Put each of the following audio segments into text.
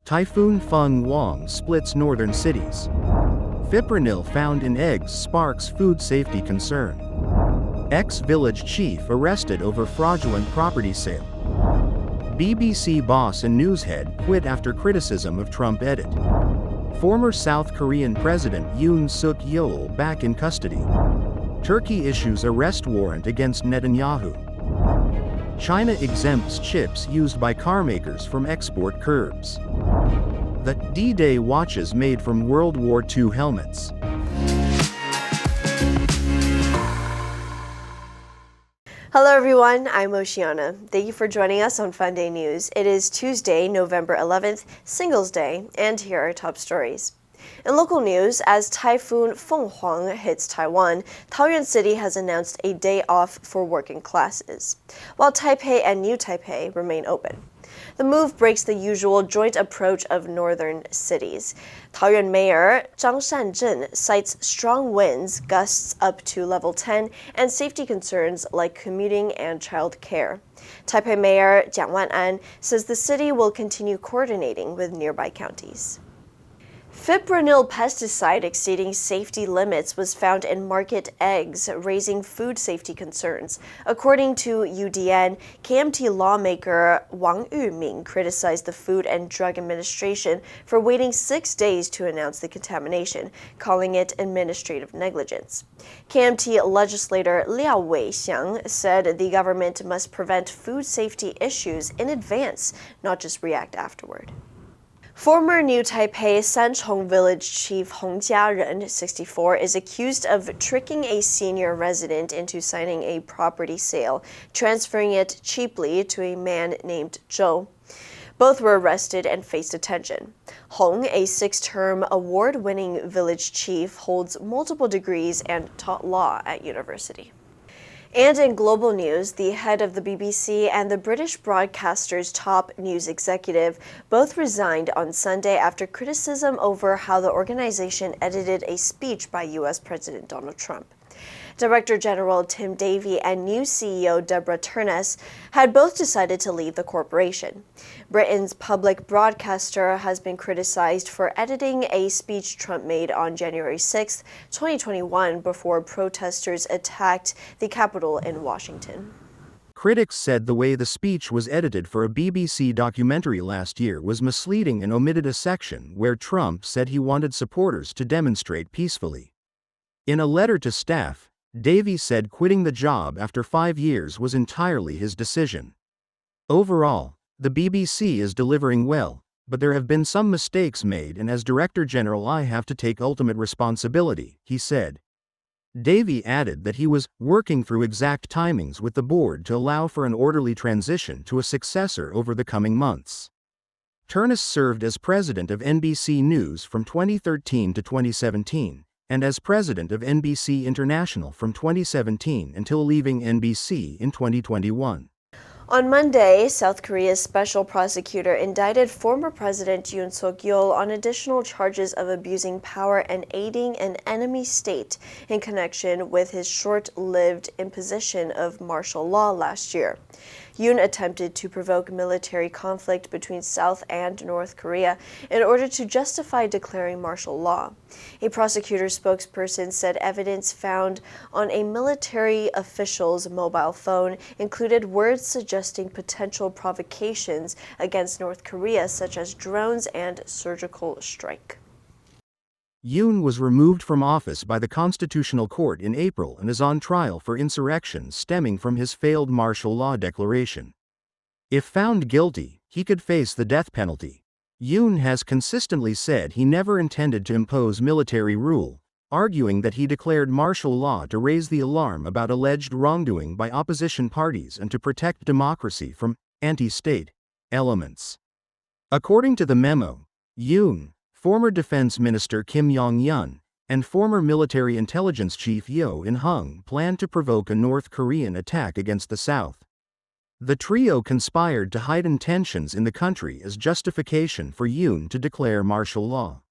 Typhoon Fung-wong splits northern cities. Fipronil found in eggs sparks food safety concern. Ex-village chief arrested over fraudulent property sale. BBC boss and newshead quit after criticism of Trump edit. Former South Korean President Yoon Yeol back in custody. Turkey issues arrest warrant against Netanyahu. China exempts chips used by carmakers from export curbs. The D-Day watches made from World War II helmets. Hello everyone, I'm Oceana. Thank you for joining us on FUNDAY News. It is Tuesday, November 11th, Singles Day, and here are top stories. In local news, as Typhoon Fung-wong hits Taiwan, Taoyuan City has announced a day off for working classes, while Taipei and New Taipei remain open. The move breaks the usual joint approach of northern cities. Taoyuan Mayor Zhang Shanzhen cites strong winds, gusts up to level 10, and safety concerns like commuting and child care. Taipei Mayor Jiang Wan'an says the city will continue coordinating with nearby counties. Fipronil pesticide exceeding safety limits was found in market eggs, raising food safety concerns. According to UDN, KMT lawmaker Wang Yuming criticized the Food and Drug Administration for waiting 6 days to announce the contamination, calling it administrative negligence. KMT legislator Liao Weixiang said the government must prevent food safety issues in advance, not just react afterward. Former New Taipei Sanchong Village Chief Hong Jiaren, 64, is accused of tricking a senior resident into signing a property sale, transferring it cheaply to a man named Zhou. Both were arrested and faced detention. Hong, a 6-term award-winning village chief, holds multiple degrees and taught law at university. And in global news, the head of the BBC and the British broadcaster's top news executive both resigned on Sunday after criticism over how the organization edited a speech by U.S. President Donald Trump. Director General Tim Davie and new CEO Deborah Turness had both decided to leave the corporation. Britain's public broadcaster has been criticized for editing a speech Trump made on January 6, 2021, before protesters attacked the Capitol in Washington. Critics said the way the speech was edited for a BBC documentary last year was misleading and omitted a section where Trump said he wanted supporters to demonstrate peacefully. In a letter to staff, Davie said quitting the job after 5 years was entirely his decision. Overall, the BBC is delivering well, but there have been some mistakes made, and as Director General I have to take ultimate responsibility, he said. Davie added that he was working through exact timings with the board to allow for an orderly transition to a successor over the coming months. Turness served as president of NBC News from 2013 to 2017. And as president of NBC International from 2017 until leaving NBC in 2021. On Monday, South Korea's special prosecutor indicted former President Yoon Yeol on additional charges of abusing power and aiding an enemy state in connection with his short-lived imposition of martial law last year. Yoon attempted to provoke military conflict between South and North Korea in order to justify declaring martial law. A prosecutor's spokesperson said evidence found on a military official's mobile phone included words suggesting potential provocations against North Korea, such as drones and surgical strike. Yoon was removed from office by the Constitutional Court in April and is on trial for insurrection stemming from his failed martial law declaration. If found guilty, he could face the death penalty. Yoon has consistently said he never intended to impose military rule, arguing that he declared martial law to raise the alarm about alleged wrongdoing by opposition parties and to protect democracy from anti-state elements. According to the memo, Yoon, former Defense Minister Kim Yong-yeon, and former military intelligence chief Yeol In-hung planned to provoke a North Korean attack against the South. The trio conspired to heighten tensions in the country as justification for Yoon to declare martial law.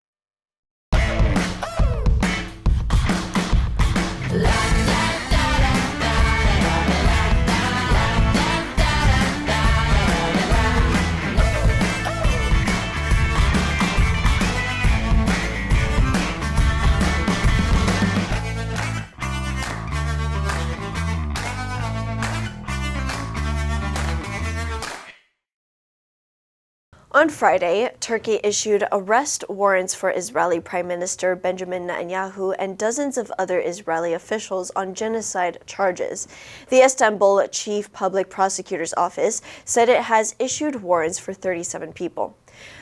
On Friday, Turkey issued arrest warrants for Israeli Prime Minister Benjamin Netanyahu and dozens of other Israeli officials on genocide charges. The Istanbul Chief Public Prosecutor's Office said it has issued warrants for 37 people.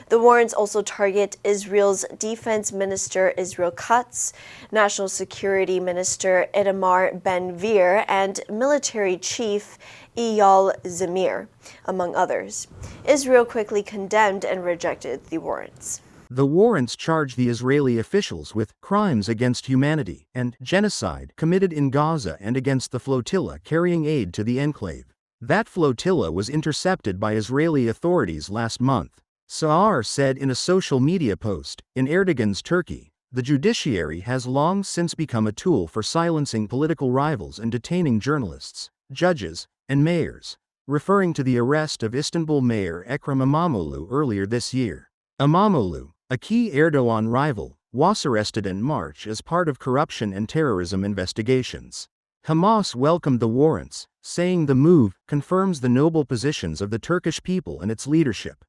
The warrants also target Israel's Defense Minister Israel Katz, National Security Minister Itamar Ben-Gvir, and Military Chief Yeol, among others. Israel quickly condemned and rejected the warrants. The warrants charge the Israeli officials with crimes against humanity and genocide committed in Gaza and against the flotilla carrying aid to the enclave. That flotilla was intercepted by Israeli authorities last month. Sa'ar said in a social media post, in Erdogan's Turkey, the judiciary has long since become a tool for silencing political rivals and detaining journalists, judges, and mayors, referring to the arrest of Istanbul Mayor Ekrem İmamoğlu earlier this year. İmamoğlu, a key Erdogan rival, was arrested in March as part of corruption and terrorism investigations. Hamas welcomed the warrants, saying the move confirms the noble positions of the Turkish people and its leadership.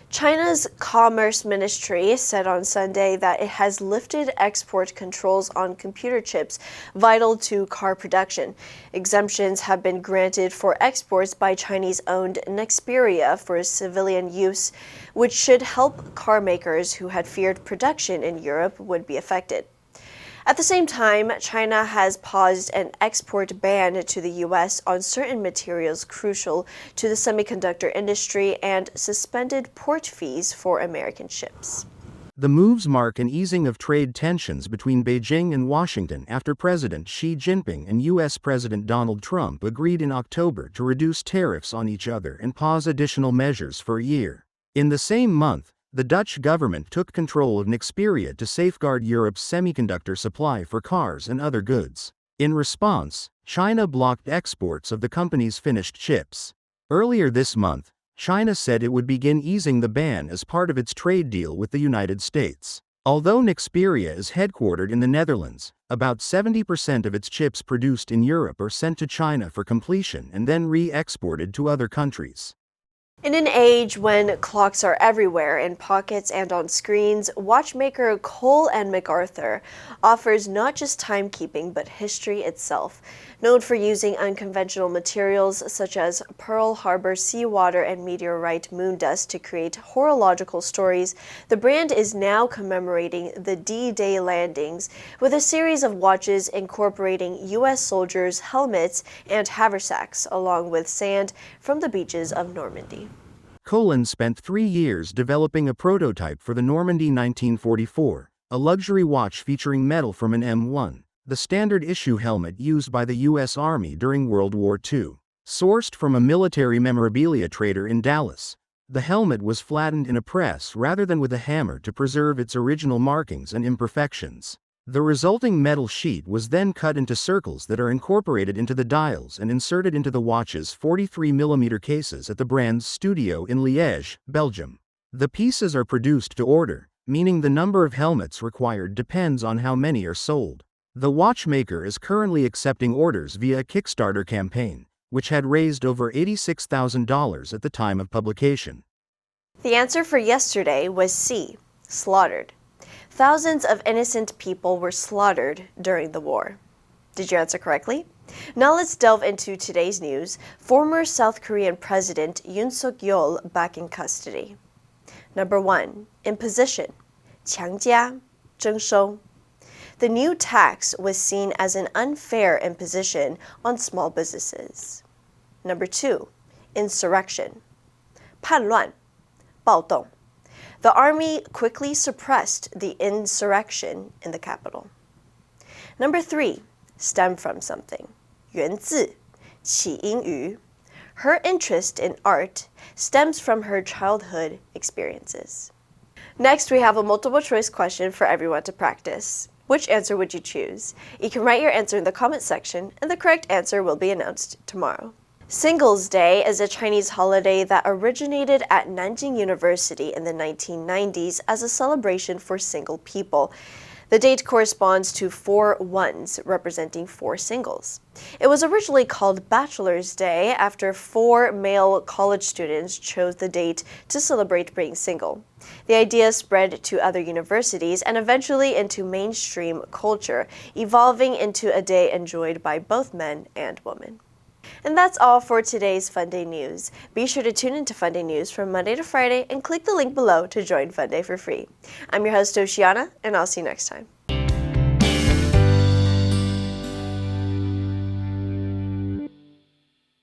China's Commerce Ministry said on Sunday that it has lifted export controls on computer chips vital to car production. Exemptions have been granted for exports by Chinese-owned Nexperia for civilian use, which should help car makers who had feared production in Europe would be affected. At the same time, China has paused an export ban to the U.S. on certain materials crucial to the semiconductor industry and suspended port fees for American ships. The moves mark an easing of trade tensions between Beijing and Washington after President Xi Jinping and U.S. President Donald Trump agreed in October to reduce tariffs on each other and pause additional measures for a year. In the same month, the Dutch government took control of Nexperia to safeguard Europe's semiconductor supply for cars and other goods. In response, China blocked exports of the company's finished chips. Earlier this month, China said it would begin easing the ban as part of its trade deal with the United States. Although Nexperia is headquartered in the Netherlands, about 70% of its chips produced in Europe are sent to China for completion and then re-exported to other countries. In an age when clocks are everywhere in pockets and on screens, watchmaker Cole & MacArthur offers not just timekeeping but history itself. Known for using unconventional materials such as Pearl Harbor seawater and meteorite moon dust to create horological stories, the brand is now commemorating the D-Day landings with a series of watches incorporating U.S. soldiers' helmets and haversacks, along with sand from the beaches of Normandy. Colin spent 3 years developing a prototype for the Normandy 1944, a luxury watch featuring metal from an M1, the standard issue helmet used by the U.S. Army during World War II. Sourced from a military memorabilia trader in Dallas, the helmet was flattened in a press rather than with a hammer to preserve its original markings and imperfections. The resulting metal sheet was then cut into circles that are incorporated into the dials and inserted into the watch's 43mm cases at the brand's studio in Liège, Belgium. The pieces are produced to order, meaning the number of helmets required depends on how many are sold. The watchmaker is currently accepting orders via a Kickstarter campaign, which had raised over $86,000 at the time of publication. The answer for yesterday was C, slaughtered. Thousands of innocent people were slaughtered during the war. Did you answer correctly? Now let's delve into today's news. Former South Korean President Yoon Yeol back in custody. Number 1. Imposition. 强加,征收. The new tax was seen as an unfair imposition on small businesses. Number 2. Insurrection. 叛乱,暴动. The army quickly suppressed the insurrection in the capital. Number 3, stem from something. 源自,起因于. Her interest in art stems from her childhood experiences. Next, we have a multiple choice question for everyone to practice. Which answer would you choose? You can write your answer in the comment section, and the correct answer will be announced tomorrow. Singles Day is a Chinese holiday that originated at Nanjing University in the 1990s as a celebration for single people. The date corresponds to 4 ones, representing 4 singles. It was originally called Bachelor's Day after 4 male college students chose the date to celebrate being single. The idea spread to other universities and eventually into mainstream culture, evolving into a day enjoyed by both men and women. And that's all for today's FUNDAY News. Be sure to tune into FUNDAY News from Monday to Friday and click the link below to join FUNDAY for free. I'm your host, Oceana, and I'll see you next time.